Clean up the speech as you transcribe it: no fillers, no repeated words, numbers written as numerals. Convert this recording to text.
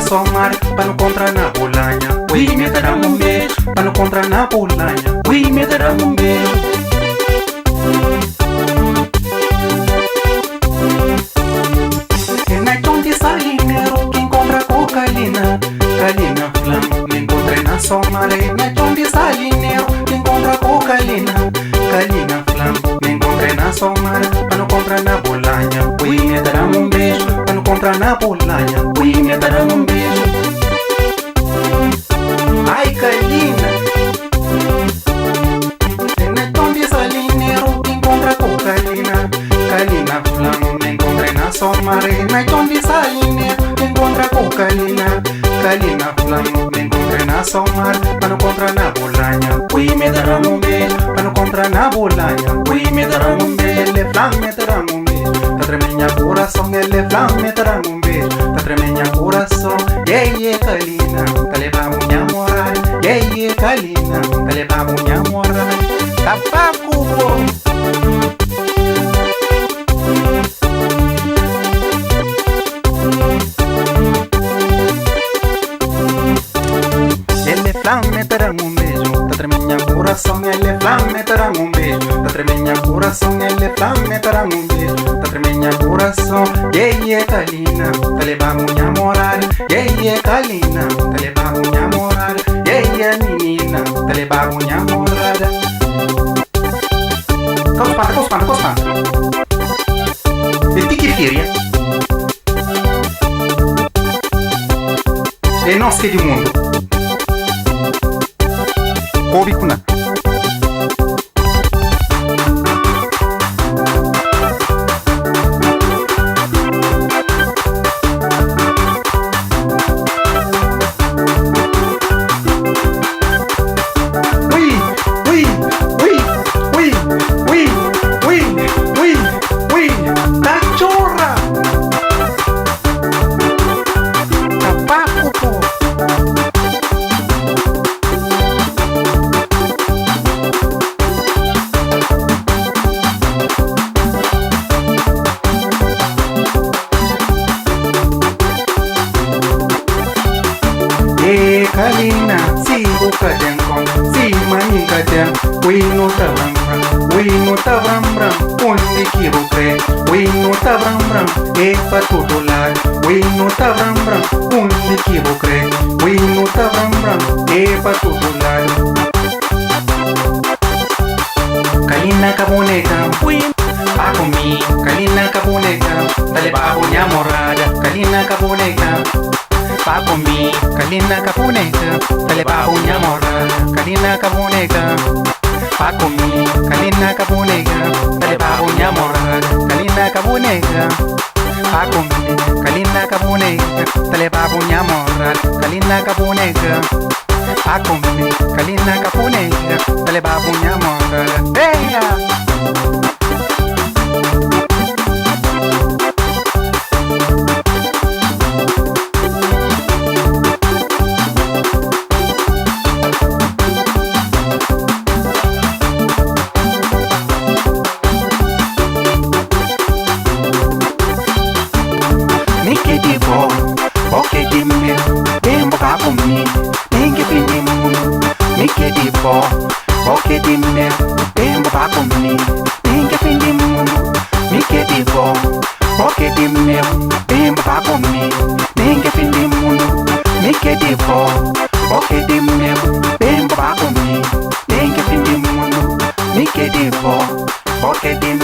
somar, para não encontrar na bolanha. Ui, me dará um beijo, para não encontrar na bolanha. Ui, me dará um beijo. É na de Salinero que encontra com Kalina. Kalina flam, me encontrei na somar. É na de Salinero que encontra com Kalina. Kalina flam, me encontrei na somar, para não encontrar na bolanha. Ui, me dará um beijo, para não encontrar na bolanha. Ui, me dará um beijo. Ai, Kalina. É na de Salinero que encontra com Kalina. Kalina flam, me encontrei na somar. É na de Salinero que encontra com Kalina. Kalina flam, me encontrei na somar, para não encontrar na bolanha. Ui, me dará um beijo, para não encontrar na bolanha. Ui, me dará um beijo, ele flam, me dará um beijo. Tá tremendo coração, ele flam, me dará um beijo. Tá tremendo coração, yeah, Kalina, tá levando minha moral. Yeah, Kalina, tá levando minha moral. Tá paco, pô. Me dará um beijo, tá tremendo coração, ele flam, me dará um beijo. Tá tremendo coração, ele flam, me dará um beijo. Tá tremendo coração, yeah, Kalina, tá levando minha moral. Yeah, Kalina, tá levando minha moral. Yeah, menina, tá levando minha moral. Cospana. E que firia? E nós que de mundo. Kobe kuna. Ui, cachorra. Tabaco, pô. Kalina, si buka jengkong, si maning kajang. Ui no tabram bram, undi kibukre. Ui no tabram bram, patutular. Ui no tabram bram, undi kibukre. Ui no tabram bram, patutular. Kalina ka boneka, ui pa comi. Kalina ka boneka, dale bajo nya morada. Kalina ka boneka, pa comi. Kalina ka boneka, dale bajo nya morada. Kalina ka boneka, pa comi. Kalina ka boneka, dale bajo nya morada. Kalina ka boneka, pa comi. Kalina ka boneka, dale bajo nya morada. Kalina ka boneka, pa comi. Kalina ka boneka, dale bajo nya morada. Venga. Porque de meu tempo cá comigo, ninguém pediu muito. Me que de bom, porque de meu tempo cá comigo, ninguém pediu muito. Me que de bom, porque de meu tempo cá comigo, ninguém pediu muito. Me que de bom, porque de meu tempo cá comigo, ninguém pediu muito. Me que de bom, porque de